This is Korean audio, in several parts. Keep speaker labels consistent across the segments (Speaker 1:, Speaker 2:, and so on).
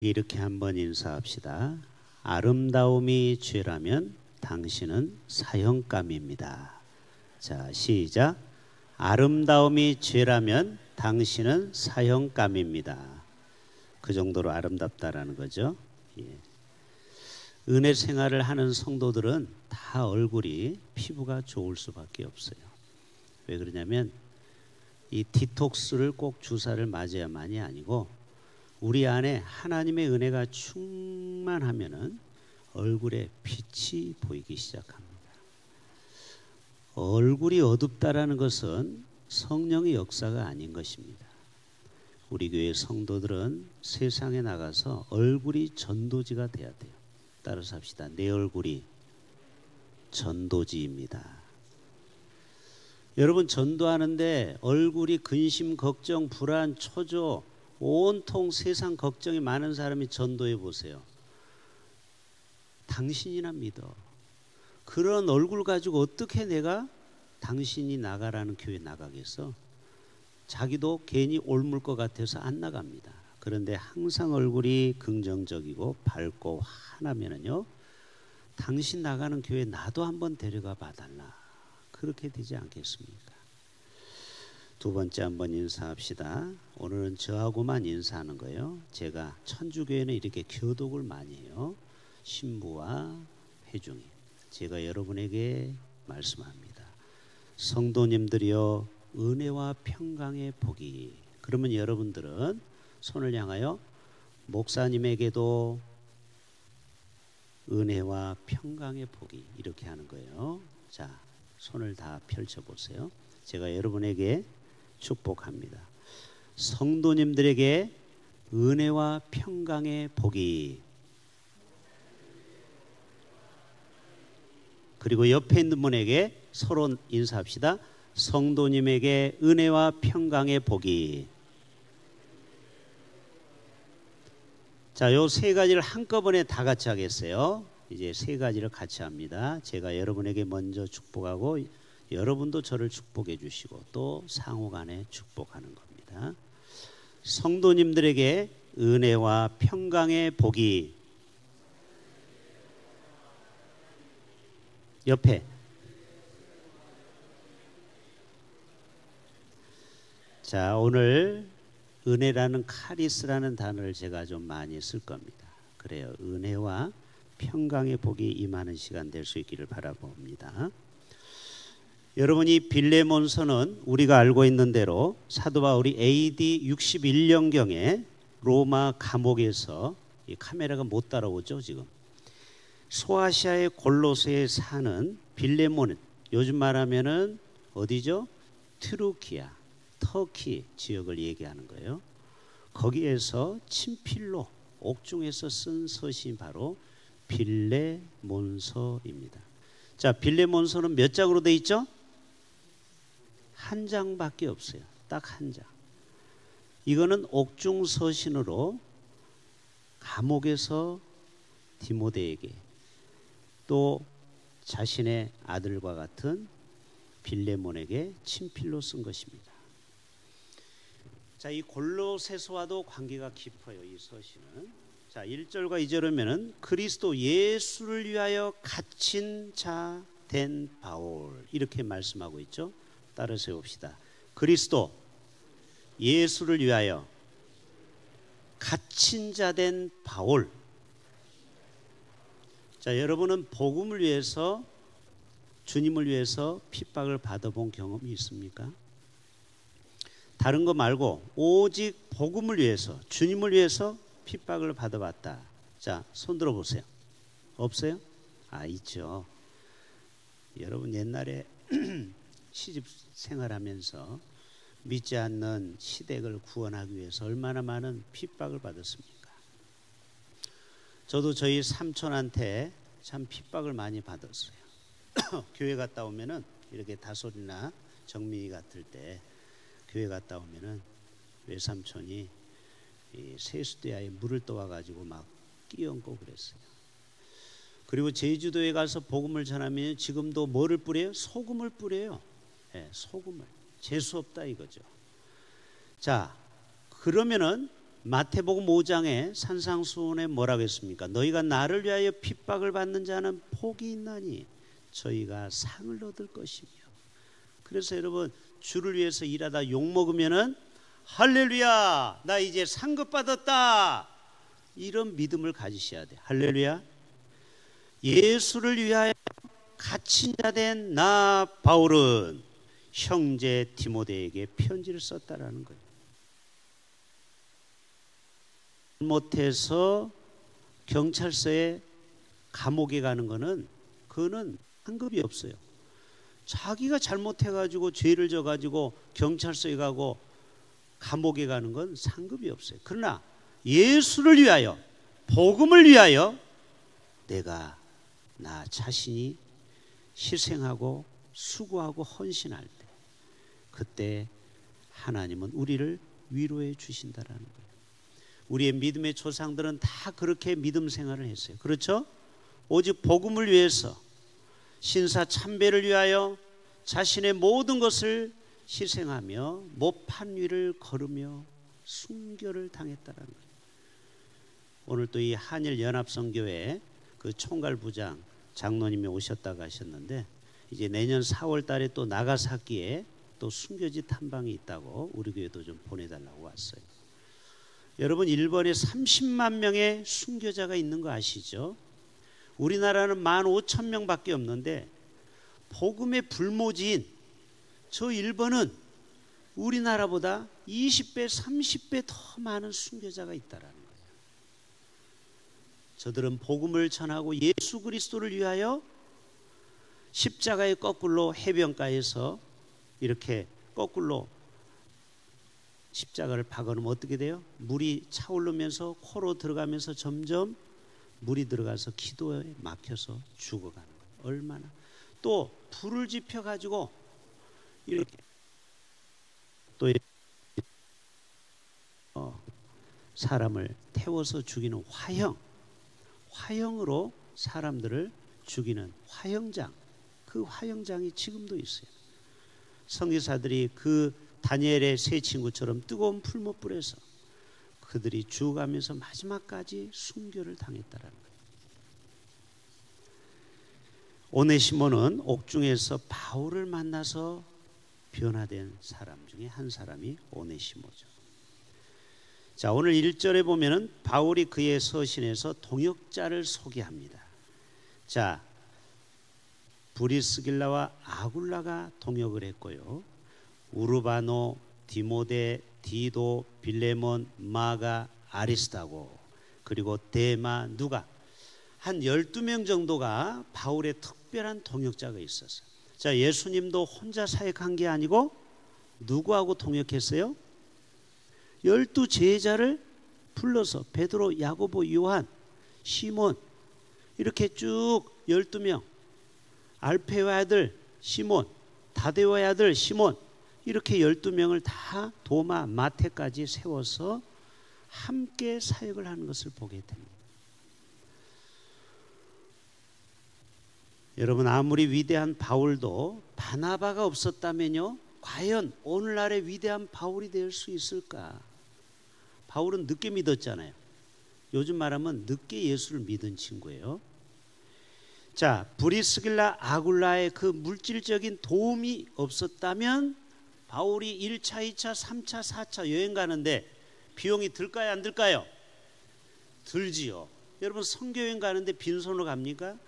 Speaker 1: 이렇게 한번 인사합시다. 아름다움이 죄라면 당신은 사형감입니다. 자, 시작. 아름다움이 죄라면 당신은 사형감입니다. 그 정도로 아름답다라는 거죠. 예. 은혜 생활을 하는 성도들은 다 얼굴이 피부가 좋을 수밖에 없어요. 왜 그러냐면 이 디톡스를 꼭 주사를 맞아야만이 아니고 우리 안에 하나님의 은혜가 충만하면은 얼굴에 빛이 보이기 시작합니다. 얼굴이 어둡다라는 것은 성령의 역사가 아닌 것입니다. 우리 교회 성도들은 세상에 나가서 얼굴이 전도지가 돼야 돼요. 따라서 합시다. 내 얼굴이 전도지입니다. 여러분 전도하는데 얼굴이 근심, 걱정, 불안, 초조, 온통 세상 걱정이 많은 사람이 전도해 보세요. 당신이나 믿어. 그런 얼굴 가지고 어떻게 내가 당신이 나가라는 교회 나가겠어? 자기도 괜히 옮을 것 같아서 안 나갑니다. 그런데 항상 얼굴이 긍정적이고 밝고 환하면은요, 당신 나가는 교회 나도 한번 데려가 봐달라. 그렇게 되지 않겠습니까? 두 번째 한번 인사합시다. 오늘은 저하고만 인사하는 거예요. 제가 천주교회는 이렇게 교독을 많이 해요. 신부와 회중이. 제가 여러분에게 말씀합니다. 성도님들이여 은혜와 평강의 복이. 그러면 여러분들은 손을 향하여 목사님에게도 은혜와 평강의 복이 이렇게 하는 거예요. 자, 손을 다 펼쳐보세요. 제가 여러분에게 축복합니다. 성도님들에게 은혜와 평강의 복이. 그리고 옆에 있는 분에게 서로 인사합시다. 성도님에게 은혜와 평강의 복이. 자, 요 세 가지를 한꺼번에 다 같이 하겠어요. 이제 세 가지를 같이 합니다. 제가 여러분에게 먼저 축복하고 여러분도 저를 축복해 주시고 또 상호간에 축복하는 겁니다. 성도님들에게 은혜와 평강의 복이. 옆에. 자, 오늘 은혜라는 카리스라는 단어를 제가 좀 많이 쓸 겁니다. 그래요. 은혜와 평강의 복이 임하는 시간 될 수 있기를 바라봅니다. 여러분이 빌레몬서는 우리가 알고 있는 대로 사도 바울이 AD 61년경에 로마 감옥에서, 이 카메라가 못 따라오죠 지금, 소아시아의 골로새에 사는 빌레몬, 요즘 말하면은 어디죠? 트루키아, 터키 지역을 얘기하는 거예요. 거기에서 친필로 옥중에서 쓴 서신이 바로 빌레몬서입니다. 자, 빌레몬서는 몇 장으로 돼 있죠? 한 장밖에 없어요. 딱 한 장. 이거는 옥중 서신으로 감옥에서 디모데에게 또 자신의 아들과 같은 빌레몬에게 친필로 쓴 것입니다. 자, 이 골로새서와도 관계가 깊어요. 이 서신은. 자, 1절과 2절이면은 그리스도 예수를 위하여 갇힌 자 된 바울 이렇게 말씀하고 있죠. 따라서 봅시다. 그리스도 예수를 위하여 갇힌 자 된 바울. 자, 여러분은 복음을 위해서, 주님을 위해서 핍박을 받아본 경험이 있습니까? 다른 거 말고 오직 복음을 위해서, 주님을 위해서 핍박을 받아봤다. 자, 손 들어보세요. 없어요? 아, 있죠. 여러분 옛날에 시집 생활하면서 믿지 않는 시댁을 구원하기 위해서 얼마나 많은 핍박을 받았습니까? 저도 저희 삼촌한테 참 핍박을 많이 받았어요. 교회 갔다 오면은 이렇게 다솔이나 정민이 같을 때 교회 갔다 오면은 외삼촌이 이 세수대야에 물을 떠와가지고 막 끼얹고 그랬어요. 그리고 제주도에 가서 복음을 전하면 지금도 뭐를 뿌려요? 소금을 뿌려요. 네, 소금을. 재수 없다 이거죠. 자, 그러면은 마태복음 5장에 산상수훈에 뭐라고 했습니까? 너희가 나를 위하여 핍박을 받는 자는 복이 있나니 저희가 상을 얻을 것이며. 그래서 여러분, 주를 위해서 일하다 욕먹으면은 할렐루야, 나 이제 상급 받았다, 이런 믿음을 가지셔야 돼. 할렐루야. 예수를 위하여 갇힌 자 된 나 바울은 형제 디모데에게 편지를 썼다라는 거예요. 못해서 경찰서에 감옥에 가는 거는 그거는 상급이 없어요. 자기가 잘못해가지고 죄를 져가지고 경찰서에 가고 감옥에 가는 건 상급이 없어요. 그러나 예수를 위하여, 복음을 위하여 내가 나 자신이 희생하고 수고하고 헌신할 때, 그때 하나님은 우리를 위로해 주신다라는 거예요. 우리의 믿음의 조상들은 다 그렇게 믿음 생활을 했어요. 그렇죠? 오직 복음을 위해서, 신사 참배를 위하여 자신의 모든 것을 희생하며 모판 위를 걸으며 순교를 당했다라는 거예요. 오늘 또 이 한일연합선교회 그 총괄부장 장로님이 오셨다고 하셨는데, 이제 내년 4월 달에 또 나가사키에 또 순교지 탐방이 있다고 우리 교회도 좀 보내달라고 왔어요. 여러분, 일본에 30만 명의 순교자가 있는 거 아시죠? 우리나라는 15,000명밖에 없는데 복음의 불모지인 저 일본은 우리나라보다 20배, 30배 더 많은 순교자가 있다라는 거예요. 저들은 복음을 전하고 예수 그리스도를 위하여 십자가의 거꾸로 해변가에서 이렇게 거꾸로 십자가를 박아놓으면 어떻게 돼요? 물이 차오르면서 코로 들어가면서 점점 물이 들어가서 기도에 막혀서 죽어가는 거예요. 얼마나. 또 불을 지펴가지고 이렇게 또 사람을 태워서 죽이는 화형으로 사람들을 죽이는 화형장, 그 화형장이 지금도 있어요. 선교사들이 그 다니엘의 세 친구처럼 뜨거운 풀무불에서 그들이 죽어가면서 마지막까지 순교를 당했다라는 거예요. 오네시모는 옥중에서 바울을 만나서 변화된 사람 중에 한 사람이 오네시모죠. 자, 오늘 1절에 보면은 바울이 그의 서신에서 동역자를 소개합니다. 자, 브리스길라와 아굴라가 동역을 했고요. 우르바노, 디모데, 디도, 빌레몬, 마가, 아리스타고, 그리고 데마, 누가, 한 12명 정도가 바울의 특별한 동역자가 있었어요. 자, 예수님도 혼자 사역한 게 아니고 누구하고 동역했어요? 12 제자를 불러서 베드로, 야고보, 요한, 시몬, 이렇게 쭉 12명, 알페의 아들 시몬, 다데오의 아들 시몬, 이렇게 12명을 다 도마, 마태까지 세워서 함께 사역을 하는 것을 보게 됩니다. 여러분, 아무리 위대한 바울도 바나바가 없었다면요, 과연 오늘날의 위대한 바울이 될 수 있을까? 바울은 늦게 믿었잖아요. 요즘 말하면 늦게 예수를 믿은 친구예요. 자, 브리스길라, 아굴라의 그 물질적인 도움이 없었다면 바울이 1차, 2차, 3차, 4차 여행 가는데 비용이 들까요, 안 들까요? 들지요. 여러분, 선교여행 가는데 빈손으로 갑니까?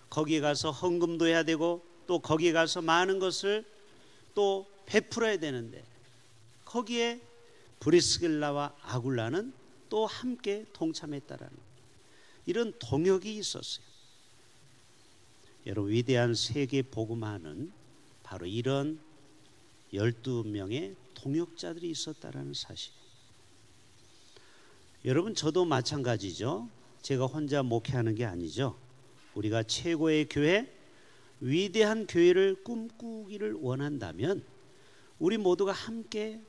Speaker 1: 거기에 가서 헌금도 해야 되고 또 거기에 가서 많은 것을 또 베풀어야 되는데, 거기에 브리스길라와 아굴라는 또 함께 동참했다라는 이런 동역이 있었어요. 여러분, 위대한 세계 복음화는 바로 이런 12명의 동역자들이 있었다라는 사실이에요. 여러분, 저도 마찬가지죠. 제가 혼자 목회하는 게 아니죠. 우리가 최고의 교회, 위대한 교회를 꿈꾸기를 원한다면 우리 모두가 함께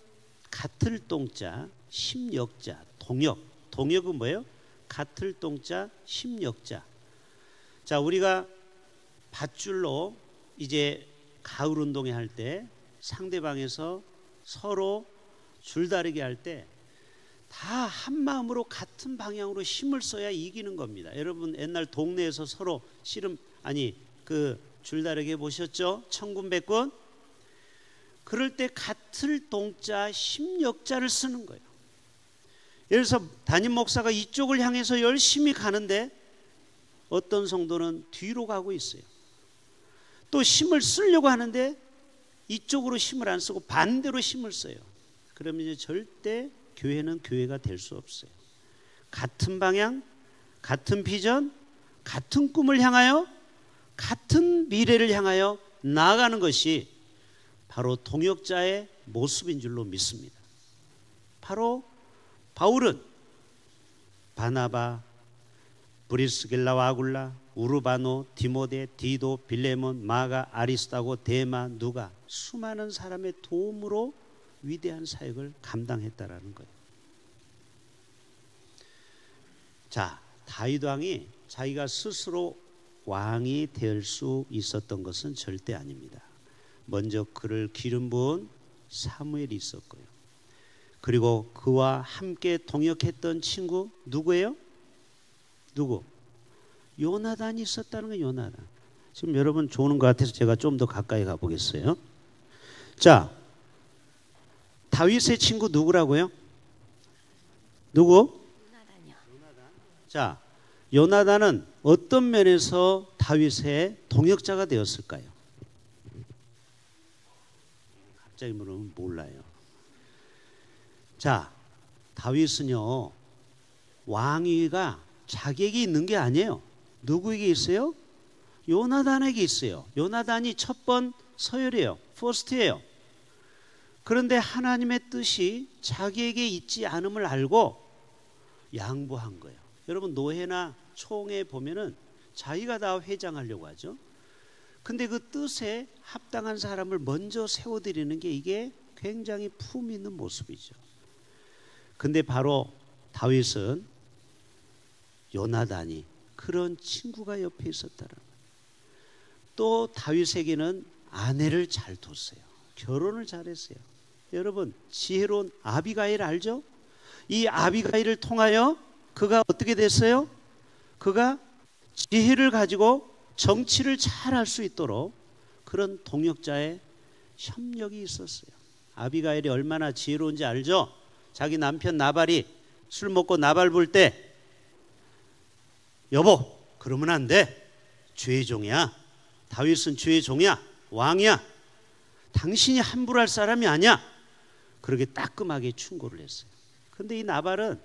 Speaker 1: 같을 동자, 심역자, 동역은 뭐예요? 같을 동자, 심역자. 자, 우리가 밧줄로 이제 가을 운동회 할 때 상대방에서 서로 줄다리기 할 때 다 한 마음으로 같은 방향으로 힘을 써야 이기는 겁니다. 여러분 옛날 동네에서 서로 씨름 그 줄다리기 보셨죠? 천군백군. 그럴 때 같은 동자 힘력자를 쓰는 거예요. 예를 들어서 담임 목사가 이쪽을 향해서 열심히 가는데 어떤 성도는 뒤로 가고 있어요. 또 힘을 쓰려고 하는데 이쪽으로 힘을 안 쓰고 반대로 힘을 써요. 그러면 이제 절대 교회는 교회가 될 수 없어요. 같은 방향, 같은 비전, 같은 꿈을 향하여 같은 미래를 향하여 나아가는 것이 바로 동역자의 모습인 줄로 믿습니다. 바로 바울은 바나바, 브리스길라와 아굴라, 우르바노, 디모데, 디도, 빌레몬, 마가, 아리스다고, 데마, 누가 수많은 사람의 도움으로 위대한 사역을 감당했다라는 거예요. 자, 다윗 왕이 자기가 스스로 왕이 될 수 있었던 것은 절대 아닙니다. 먼저 그를 기름 부은 사무엘이 있었고요. 그리고 그와 함께 동역했던 친구 누구예요? 누구? 요나단이 있었다는 거예요. 요나단. 지금 여러분 좋은 것 같아서 제가 좀 더 가까이 가보겠어요. 자, 다윗의 친구 누구라고요? 누구? 요나단이요. 자, 요나단은 어떤 면에서 다윗의 동역자가 되었을까요? 갑자기 물으면 몰라요. 자, 다윗은요 왕위가 자기에게 있는 게 아니에요. 누구에게 있어요? 요나단에게 있어요. 요나단이 첫 번 서열이에요. 퍼스트예요. 그런데 하나님의 뜻이 자기에게 있지 않음을 알고 양보한 거예요. 여러분 노회나 총회 보면은 자기가 다 회장하려고 하죠. 근데 그 뜻에 합당한 사람을 먼저 세워드리는 게 이게 굉장히 품 있는 모습이죠. 근데 바로 다윗은 요나단이 그런 친구가 옆에 있었다는 거예요. 또 다윗에게는 아내를 잘 뒀어요. 결혼을 잘했어요. 여러분 지혜로운 아비가일 알죠? 이 아비가일을 통하여 그가 어떻게 됐어요? 그가 지혜를 가지고 정치를 잘 할 수 있도록 그런 동역자의 협력이 있었어요. 아비가일이 얼마나 지혜로운지 알죠? 자기 남편 나발이 술 먹고 나발 볼 때 여보 그러면 안 돼. 주의 종이야. 다윗은 주의 종이야. 왕이야. 당신이 함부로 할 사람이 아니야. 그렇게 따끔하게 충고를 했어요. 근데 이 나발은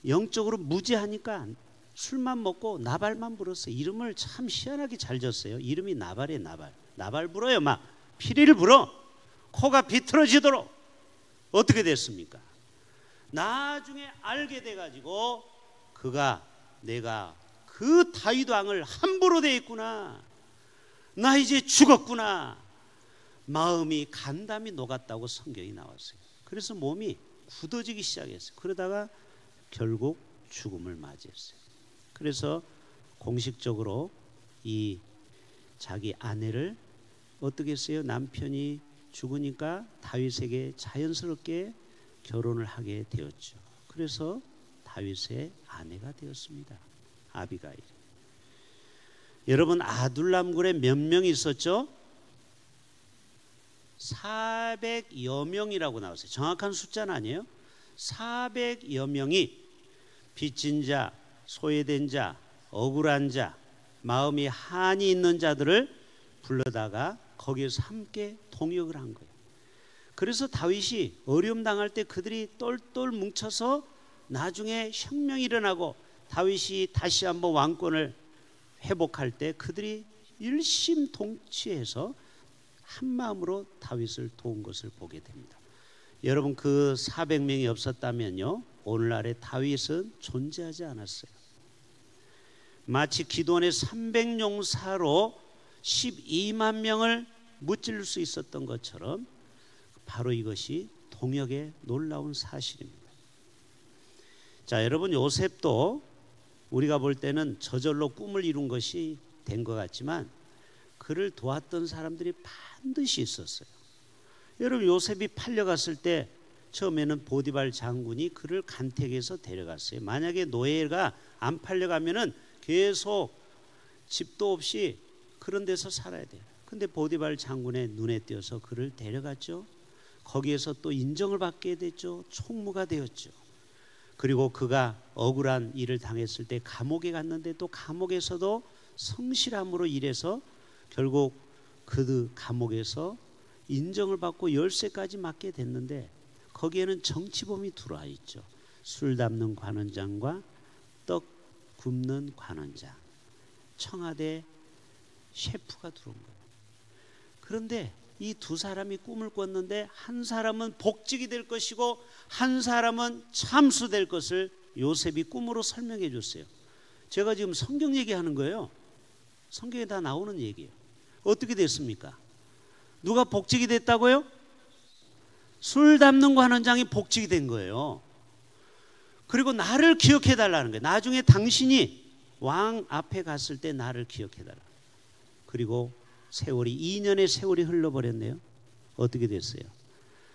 Speaker 1: 영적으로 무지하니까 술만 먹고 나발만 불었어요. 이름을 참 희한하게 잘 졌어요. 이름이 나발이에요. 나발. 나발 불어요. 막 피리를 불어. 코가 비틀어지도록. 어떻게 됐습니까? 나중에 알게 돼가지고 그가 내가 그 다윗 왕을 함부로 대했구나. 나 이제 죽었구나. 마음이 간담이 녹았다고 성경이 나왔어요. 그래서 몸이 굳어지기 시작했어요. 그러다가 결국 죽음을 맞이했어요. 그래서 공식적으로 이 자기 아내를 어떻게 했어요? 남편이 죽으니까 다윗에게 자연스럽게 결혼을 하게 되었죠. 그래서 다윗의 아내가 되었습니다. 아비가일. 여러분 아둘람굴에 몇 명이 있었죠? 400여 명이라고 나왔어요. 정확한 숫자는 아니에요. 400여 명이 빚진 자, 소외된 자, 억울한 자, 마음이 한이 있는 자들을 불러다가 거기에서 함께 동역을 한 거예요. 그래서 다윗이 어려움 당할 때 그들이 똘똘 뭉쳐서 나중에 혁명이 일어나고 다윗이 다시 한번 왕권을 회복할 때 그들이 일심동체해서 한 마음으로 다윗을 도운 것을 보게 됩니다. 여러분 그 400명이 없었다면요 오늘날의 다윗은 존재하지 않았어요. 마치 기도원의 300용사로 12만 명을 무찌를 수 있었던 것처럼 바로 이것이 동역의 놀라운 사실입니다. 자, 여러분 요셉도 우리가 볼 때는 저절로 꿈을 이룬 것이 된 것 같지만 그를 도왔던 사람들이 반드시 있었어요. 여러분 요셉이 팔려갔을 때 처음에는 보디발 장군이 그를 간택해서 데려갔어요. 만약에 노예가 안 팔려가면은 계속 집도 없이 그런 데서 살아야 돼요. 근데 보디발 장군의 눈에 띄어서 그를 데려갔죠. 거기에서 또 인정을 받게 됐죠. 총무가 되었죠. 그리고 그가 억울한 일을 당했을 때 감옥에 갔는데 또 감옥에서도 성실함으로 일해서 결국 그 감옥에서 인정을 받고 열쇠까지 맡게 됐는데 거기에는 정치범이 들어와 있죠. 술 담는 관원장과 떡 굽는 관원장, 청와대 셰프가 들어온 거예요. 그런데 이 두 사람이 꿈을 꿨는데 한 사람은 복직이 될 것이고 한 사람은 참수될 것을 요셉이 꿈으로 설명해 줬어요. 제가 지금 성경 얘기하는 거예요. 성경에 다 나오는 얘기예요. 어떻게 됐습니까? 누가 복직이 됐다고요? 술 담는 관원장이 복직이 된 거예요. 그리고 나를 기억해 달라는 거예요. 나중에 당신이 왕 앞에 갔을 때 나를 기억해 달라. 그리고 세월이 2년의 세월이 흘러버렸네요. 어떻게 됐어요?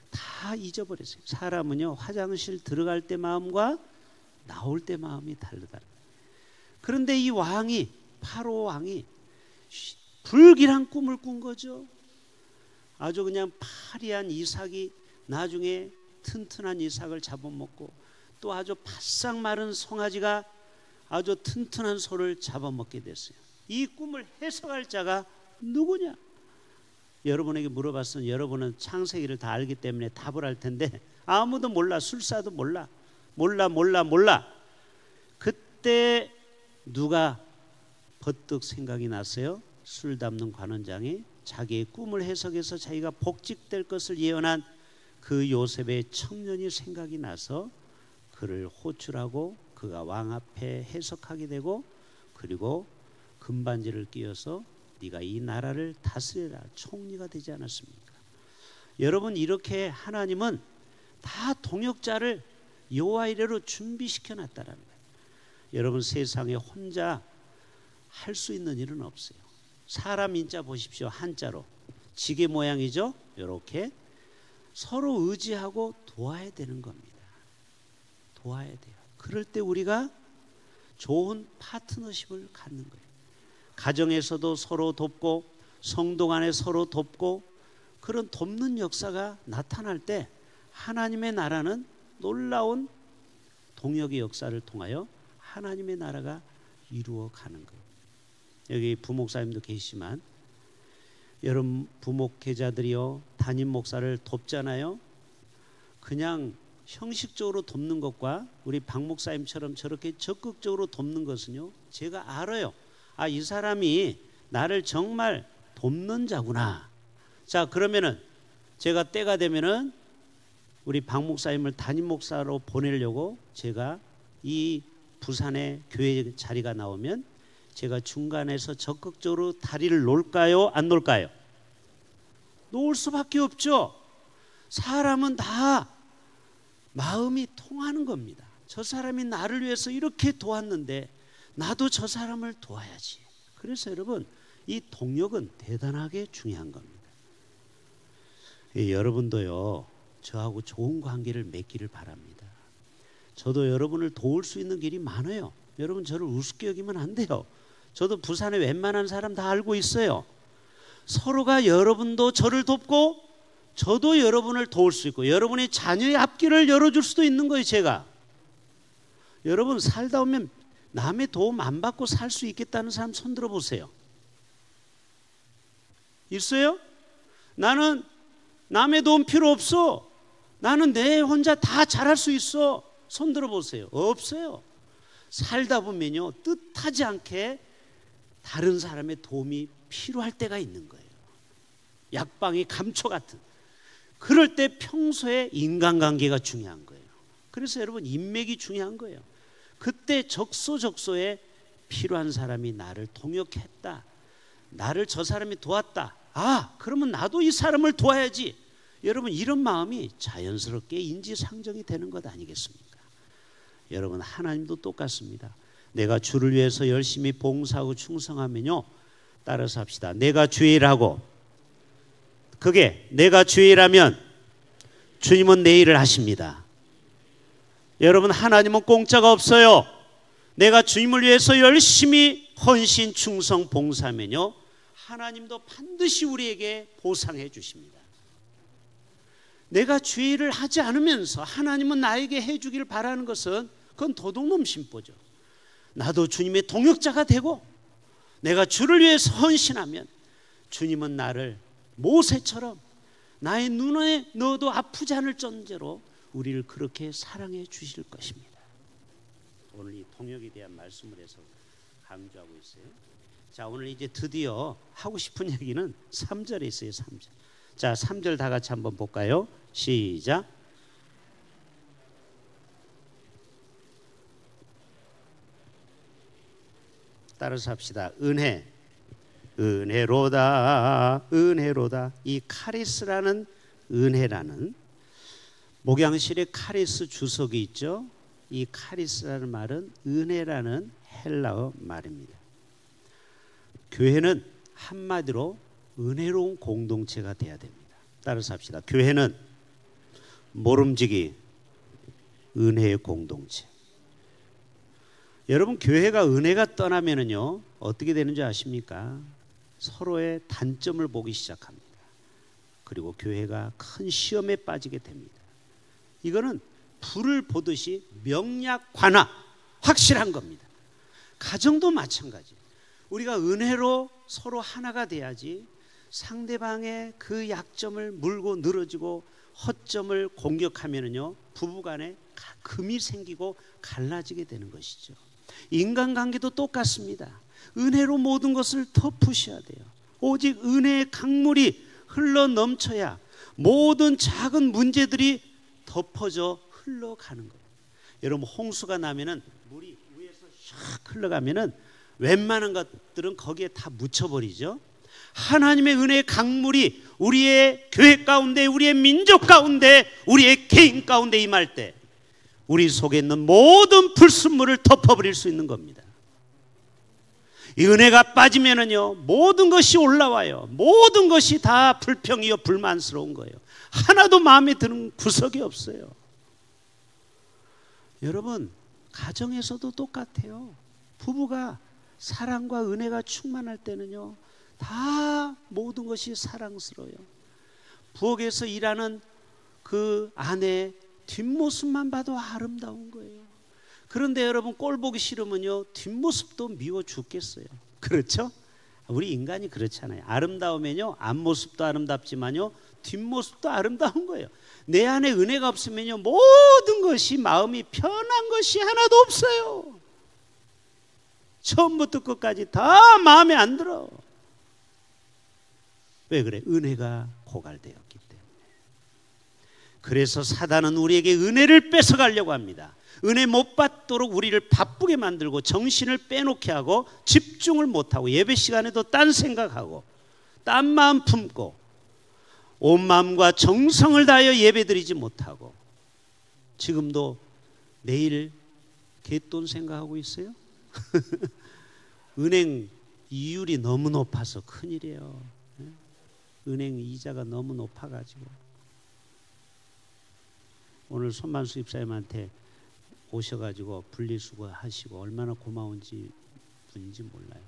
Speaker 1: 다 잊어버렸어요. 사람은요 화장실 들어갈 때 마음과 나올 때 마음이 다르다. 그런데 이 왕이 파로 왕이 불길한 꿈을 꾼 거죠. 아주 그냥 파리한 이삭이 나중에 튼튼한 이삭을 잡아먹고 또 아주 바싹 마른 송아지가 아주 튼튼한 소를 잡아먹게 됐어요. 이 꿈을 해석할 자가 누구냐? 여러분에게 물어봤으면 여러분은 창세기를 다 알기 때문에 답을 할 텐데 아무도 몰라. 술사도 몰라. 몰라. 그때 누가 버뜩 생각이 났어요? 술 담는 관원장이 자기의 꿈을 해석해서 자기가 복직될 것을 예언한 그 요셉의 청년이 생각이 나서 그를 호출하고 그가 왕 앞에 해석하게 되고 그리고 금반지를 끼워서 네가 이 나라를 다스려라 총리가 되지 않았습니까? 여러분 이렇게 하나님은 다 동역자를 여호와 이래로 준비시켜 놨다라는 거예요. 여러분 세상에 혼자 할 수 있는 일은 없어요. 사람 인자 보십시오. 한자로 지게 모양이죠. 이렇게 서로 의지하고 도와야 되는 겁니다. 도와야 돼요. 그럴 때 우리가 좋은 파트너십을 갖는 거예요. 가정에서도 서로 돕고 성도 간에 서로 돕고 그런 돕는 역사가 나타날 때 하나님의 나라는 놀라운 동역의 역사를 통하여 하나님의 나라가 이루어가는 거예요. 여기 부목사님도 계시지만 여러분 부목회자들이요 담임 목사를 돕잖아요. 그냥 형식적으로 돕는 것과 우리 박 목사님처럼 저렇게 적극적으로 돕는 것은요 제가 알아요. 아, 이 사람이 나를 정말 돕는 자구나. 자, 그러면은 제가 때가 되면은 우리 박 목사님을 담임 목사로 보내려고 제가 이 부산의 교회 자리가 나오면 제가 중간에서 적극적으로 다리를 놓을까요? 안 놓을까요? 놓을 수밖에 없죠. 사람은 다 마음이 통하는 겁니다. 저 사람이 나를 위해서 이렇게 도왔는데 나도 저 사람을 도와야지. 그래서 여러분 이 동력은 대단하게 중요한 겁니다. 여러분도요 저하고 좋은 관계를 맺기를 바랍니다. 저도 여러분을 도울 수 있는 길이 많아요. 여러분 저를 우습게 여기면 안 돼요. 저도 부산에 웬만한 사람 다 알고 있어요. 서로가 여러분도 저를 돕고 저도 여러분을 도울 수 있고 여러분의 자녀의 앞길을 열어줄 수도 있는 거예요. 제가 여러분 살다 보면 남의 도움 안 받고 살 수 있겠다는 사람 손 들어보세요. 있어요? 나는 남의 도움 필요 없어. 나는 내 혼자 다 잘할 수 있어. 손 들어보세요. 없어요. 살다 보면요 뜻하지 않게 다른 사람의 도움이 필요할 때가 있는 거예요. 약방이 감초 같은. 그럴 때 평소에 인간관계가 중요한 거예요. 그래서 여러분 인맥이 중요한 거예요. 그때 적소적소에 필요한 사람이 나를 동역했다. 나를 저 사람이 도왔다. 아, 그러면 나도 이 사람을 도와야지. 여러분 이런 마음이 자연스럽게 인지상정이 되는 것 아니겠습니까? 여러분 하나님도 똑같습니다. 내가 주를 위해서 열심히 봉사하고 충성하면요 따라서 합시다. 내가 주의 일하고 그게 내가 주의 일하면 주님은 내 일을 하십니다. 여러분, 하나님은 공짜가 없어요. 내가 주님을 위해서 열심히 헌신, 충성, 봉사하면요, 하나님도 반드시 우리에게 보상해 주십니다. 내가 주의 일을 하지 않으면서 하나님은 나에게 해주기를 바라는 것은 그건 도둑놈 심보죠. 나도 주님의 동역자가 되고 내가 주를 위해서 헌신하면 주님은 나를 모세처럼 나의 눈에 넣어도 아프지 않을 존재로 우리를 그렇게 사랑해 주실 것입니다. 오늘 이 동역에 대한 말씀을 해서 강조하고 있어요. 자, 오늘 이제 드디어 하고 싶은 얘기는 3절에 있어요. 3절. 자, 3절 다 같이 한번 볼까요? 시작. 따라서 합시다. 은혜, 은혜로다, 은혜로다. 이 카리스라는, 은혜라는, 목양실에 카리스 주석이 있죠. 이 카리스라는 말은 은혜라는 헬라어 말입니다. 교회는 한마디로 은혜로운 공동체가 돼야 됩니다. 따라서 합시다. 교회는 모름지기 은혜의 공동체. 여러분, 교회가 은혜가 떠나면은요, 어떻게 되는 줄 아십니까? 서로의 단점을 보기 시작합니다. 그리고 교회가 큰 시험에 빠지게 됩니다. 이거는 불을 보듯이 명약관화, 확실한 겁니다. 가정도 마찬가지. 우리가 은혜로 서로 하나가 돼야지 상대방의 그 약점을 물고 늘어지고 허점을 공격하면은요, 부부간에 금이 생기고 갈라지게 되는 것이죠. 인간관계도 똑같습니다. 은혜로 모든 것을 덮으셔야 돼요. 오직 은혜의 강물이 흘러 넘쳐야 모든 작은 문제들이 덮어져 흘러가는 거예요. 여러분, 홍수가 나면은 물이 위에서 샥 흘러가면은 웬만한 것들은 거기에 다 묻혀버리죠. 하나님의 은혜의 강물이 우리의 교회 가운데, 우리의 민족 가운데, 우리의 개인 가운데 임할 때 우리 속에 있는 모든 불순물을 덮어버릴 수 있는 겁니다. 이 은혜가 빠지면은요, 모든 것이 올라와요. 모든 것이 다 불평이요 불만스러운 거예요. 하나도 마음에 드는 구석이 없어요. 여러분, 가정에서도 똑같아요. 부부가 사랑과 은혜가 충만할 때는요, 다 모든 것이 사랑스러워요. 부엌에서 일하는 그 아내의 뒷모습만 봐도 아름다운 거예요. 그런데 여러분, 꼴 보기 싫으면요, 뒷모습도 미워 죽겠어요. 그렇죠? 우리 인간이 그렇잖아요. 아름다우면요, 앞모습도 아름답지만요, 뒷모습도 아름다운 거예요. 내 안에 은혜가 없으면요, 모든 것이, 마음이 편한 것이 하나도 없어요. 처음부터 끝까지 다 마음에 안 들어. 왜 그래? 은혜가 고갈되었기 때문에. 그래서 사단은 우리에게 은혜를 뺏어가려고 합니다. 은혜 못 받도록 우리를 바쁘게 만들고 정신을 빼놓게 하고 집중을 못하고 예배 시간에도 딴 생각하고 딴 마음 품고 온 마음과 정성을 다하여 예배드리지 못하고, 지금도 내일 갯돈 생각하고 있어요? 은행 이율이 너무 높아서 큰일이에요. 은행 이자가 너무 높아가지고. 오늘 손만수 집사님한테 오셔가지고 분리수거 하시고 얼마나 고마운지 분인지 몰라요.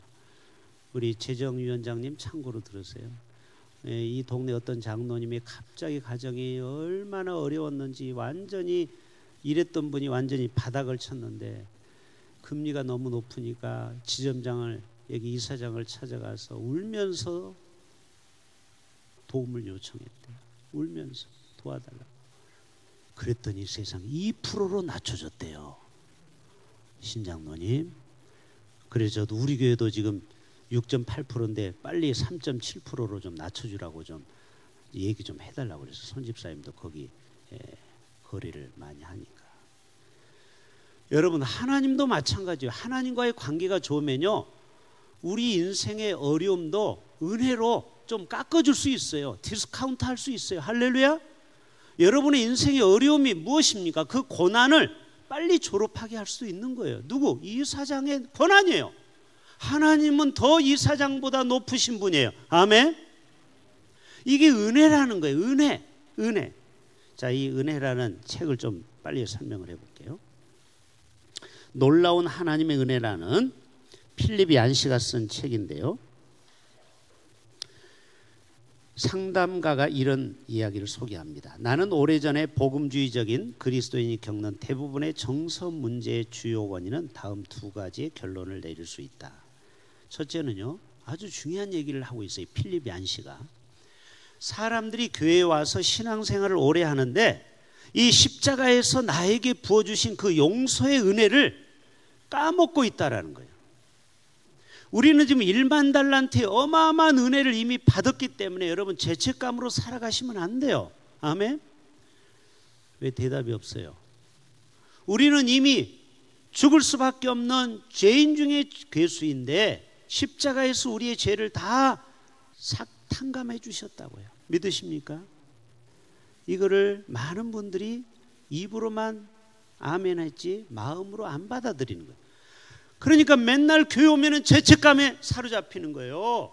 Speaker 1: 우리 재정위원장님 참고로 들으세요. 이 동네 어떤 장로님이 갑자기 가정이 얼마나 어려웠는지, 완전히 일했던 분이 완전히 바닥을 쳤는데 금리가 너무 높으니까 지점장을, 여기 이사장을 찾아가서 울면서 도움을 요청했대요. 울면서 도와달라고. 그랬더니 세상 2%로 낮춰줬대요. 신장로님. 그래서 저도 우리 교회도 지금 6.8%인데 빨리 3.7%로 좀 낮춰주라고 좀 얘기 좀 해달라고 그래서 손집사님도 거기 거래를 많이 하니까. 여러분, 하나님도 마찬가지예요. 하나님과의 관계가 좋으면요, 우리 인생의 어려움도 은혜로 좀 깎아줄 수 있어요. 디스카운트 할 수 있어요. 할렐루야. 여러분의 인생의 어려움이 무엇입니까? 그 고난을 빨리 졸업하게 할 수 있는 거예요. 누구? 이사장의 권한이에요. 하나님은 더 이사장보다 높으신 분이에요. 아멘. 이게 은혜라는 거예요. 은혜. 자, 이 은혜라는 책을 좀 빨리 설명을 해볼게요. 놀라운 하나님의 은혜라는 필립 얀시가 쓴 책인데요. 상담가가 이런 이야기를 소개합니다. 나는 오래전에 복음주의적인 그리스도인이 겪는 대부분의 정서 문제의 주요 원인은 다음 두 가지의 결론을 내릴 수 있다. 첫째는요, 아주 중요한 얘기를 하고 있어요. 필립 얀시가. 사람들이 교회에 와서 신앙생활을 오래 하는데 이 십자가에서 나에게 부어주신 그 용서의 은혜를 까먹고 있다라는 거예요. 우리는 지금 1만 달란트의 어마어마한 은혜를 이미 받았기 때문에 여러분 죄책감으로 살아가시면 안 돼요. 아멘? 왜 대답이 없어요? 우리는 이미 죽을 수밖에 없는 죄인 중에 괴수인데 십자가에서 우리의 죄를 다 탕감해 주셨다고요. 믿으십니까? 이거를 많은 분들이 입으로만 아멘 했지 마음으로 안 받아들이는 거예요. 그러니까 맨날 교회 오면은 죄책감에 사로잡히는 거예요.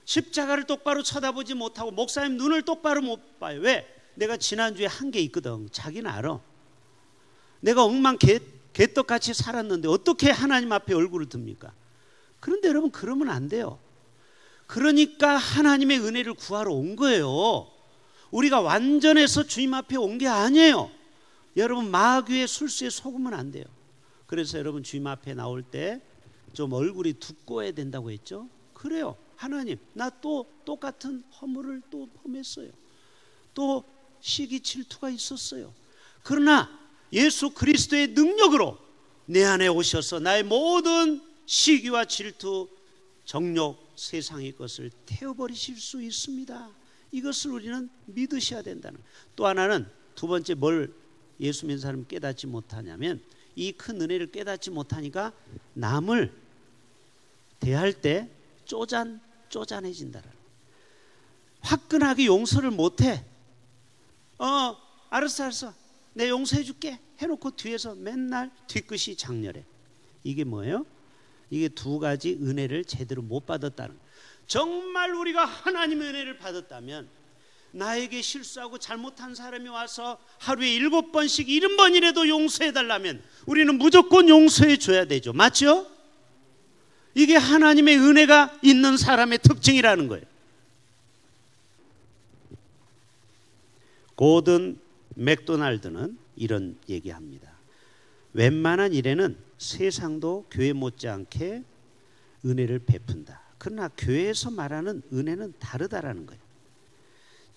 Speaker 1: 십자가를 똑바로 쳐다보지 못하고 목사님 눈을 똑바로 못 봐요. 왜? 내가 지난주에 한 게 있거든. 자기는 알아. 내가 엉망 개떡같이 살았는데 어떻게 하나님 앞에 얼굴을 듭니까? 그런데 여러분 그러면 안 돼요. 그러니까 하나님의 은혜를 구하러 온 거예요. 우리가 완전해서 주님 앞에 온 게 아니에요. 여러분 마귀의 술수에 속으면 안 돼요. 그래서 여러분 주님 앞에 나올 때 좀 얼굴이 두꺼워야 된다고 했죠. 그래요. 하나님 나 또 똑같은 허물을 또 범했어요. 또 시기 질투가 있었어요. 그러나 예수 그리스도의 능력으로 내 안에 오셔서 나의 모든 시기와 질투, 정욕, 세상의 것을 태워버리실 수 있습니다. 이것을 우리는 믿으셔야 된다는. 또 하나는 두 번째 뭘 예수 믿는 사람은 깨닫지 못하냐면 이 큰 은혜를 깨닫지 못하니까 남을 대할 때 쪼잔해진다라는. 화끈하게 용서를 못해. 알았어 내 용서해 줄게 해놓고 뒤에서 맨날 뒤끝이 장렬해. 이게 뭐예요? 이게 두 가지 은혜를 제대로 못 받았다는 거예요. 정말 우리가 하나님의 은혜를 받았다면 나에게 실수하고 잘못한 사람이 와서 하루에 7번씩 70번이라도 용서해 달라면 우리는 무조건 용서해 줘야 되죠. 맞죠? 이게 하나님의 은혜가 있는 사람의 특징이라는 거예요. 고든 맥도날드는 이런 얘기합니다. 웬만한 일에는 세상도 교회 못지않게 은혜를 베푼다. 그러나 교회에서 말하는 은혜는 다르다라는 거예요.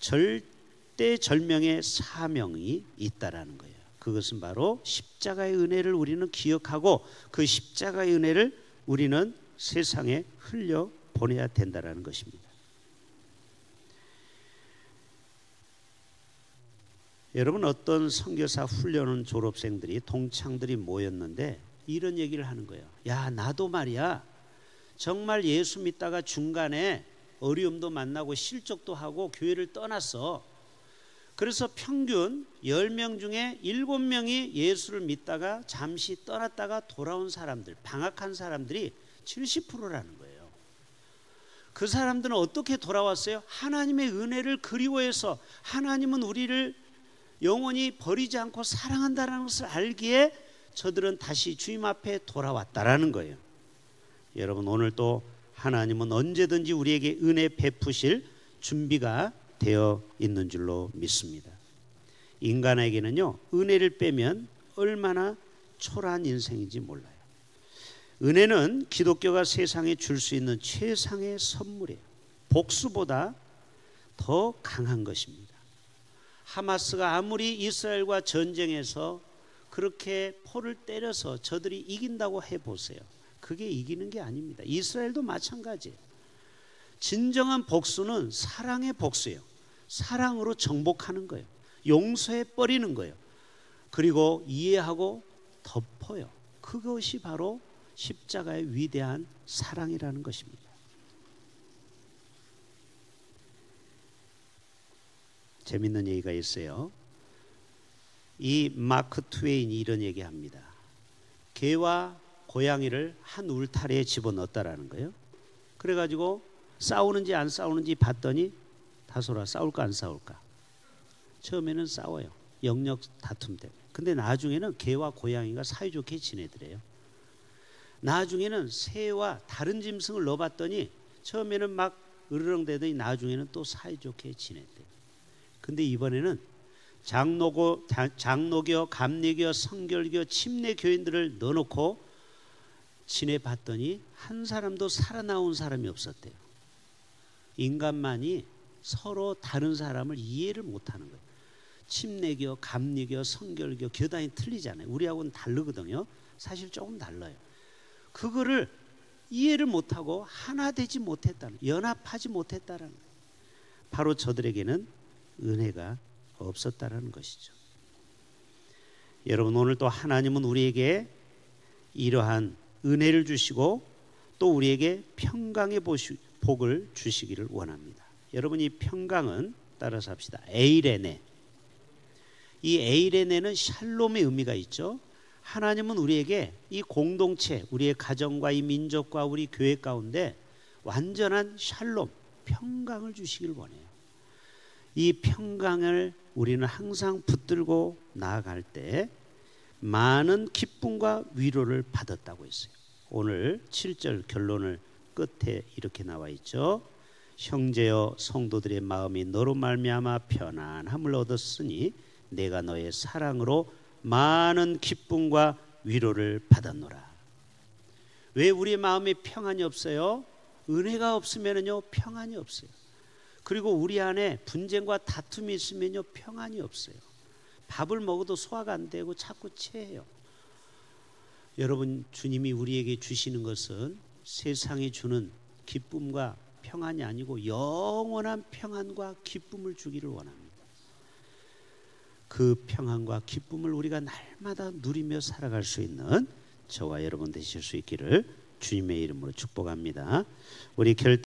Speaker 1: 절대절명의 사명이 있다라는 거예요. 그것은 바로 십자가의 은혜를 우리는 기억하고 그 십자가의 은혜를 우리는 세상에 흘려 보내야 된다라는 것입니다. 여러분 어떤 선교사 훈련원 졸업생들이 동창들이 모였는데 이런 얘기를 하는 거예요. 야 나도 말이야 정말 예수 믿다가 중간에 어려움도 만나고 실족도 하고 교회를 떠났어. 그래서 평균 10명 중에 7명이 예수를 믿다가 잠시 떠났다가 돌아온 사람들, 방학한 사람들이 70%라는 거예요. 그 사람들은 어떻게 돌아왔어요? 하나님의 은혜를 그리워해서 하나님은 우리를 영원히 버리지 않고 사랑한다는 것을 알기에 저들은 다시 주님 앞에 돌아왔다라는 거예요. 여러분 오늘 또 하나님은 언제든지 우리에게 은혜 베푸실 준비가 되어 있는 줄로 믿습니다. 인간에게는요 은혜를 빼면 얼마나 초라한 인생인지 몰라요. 은혜는 기독교가 세상에 줄 수 있는 최상의 선물이에요. 복수보다 더 강한 것입니다. 하마스가 아무리 이스라엘과 전쟁해서 그렇게 포를 때려서 저들이 이긴다고 해보세요. 그게 이기는 게 아닙니다. 이스라엘도 마찬가지예요. 진정한 복수는 사랑의 복수예요. 사랑으로 정복하는 거예요. 용서해 버리는 거예요. 그리고 이해하고 덮어요. 그것이 바로 십자가의 위대한 사랑이라는 것입니다. 재밌는 얘기가 있어요. 이 마크 트웨인이 이런 얘기합니다. 개와 고양이를 한 울타리에 집어넣었다라는 거예요. 그래가지고 싸우는지 안 싸우는지 봤더니 다소라 싸울까 안 싸울까? 처음에는 싸워요. 영역 다툼 때문에. 근데 나중에는 개와 고양이가 사이좋게 지내더래요. 나중에는 새와 다른 짐승을 넣어봤더니 처음에는 막 으르렁대더니 나중에는 또 사이좋게 지냈대요. 근데 이번에는 장로교, 감리교, 성결교, 침례 교인들을 넣어놓고 지내봤더니 한 사람도 살아나온 사람이 없었대요. 인간만이 서로 다른 사람을 이해를 못하는 거예요. 침례교, 감리교, 성결교 교단이 틀리잖아요. 우리하고는 다르거든요. 사실 조금 달라요. 그거를 이해를 못하고 하나 되지 못했다는, 연합하지 못했다는 거예요. 바로 저들에게는 은혜가 없었다라는 것이죠. 여러분, 오늘 또 하나님은 우리에게 이러한 은혜를 주시고 또 우리에게 평강의 복을 주시기를 원합니다. 여러분, 이 평강은 따라서 합시다. 에이레네. 이 에이레네는 샬롬의 의미가 있죠. 하나님은 우리에게 이 공동체, 우리의 가정과 이 민족과 우리 교회 가운데 완전한 샬롬, 평강을 주시길 원해요. 이 평강을 우리는 항상 붙들고 나아갈 때 많은 기쁨과 위로를 받았다고 했어요. 오늘 7절 결론을 끝에 이렇게 나와 있죠. 형제여, 성도들의 마음이 너로 말미암아 편안함을 얻었으니 내가 너의 사랑으로 많은 기쁨과 위로를 받았노라. 왜 우리의 마음에 평안이 없어요? 은혜가 없으면요 평안이 없어요. 그리고 우리 안에 분쟁과 다툼이 있으면요 평안이 없어요. 밥을 먹어도 소화가 안 되고 자꾸 체해요. 여러분, 주님이 우리에게 주시는 것은 세상이 주는 기쁨과 평안이 아니고 영원한 평안과 기쁨을 주기를 원합니다. 그 평안과 기쁨을 우리가 날마다 누리며 살아갈 수 있는 저와 여러분 되실 수 있기를 주님의 이름으로 축복합니다. 우리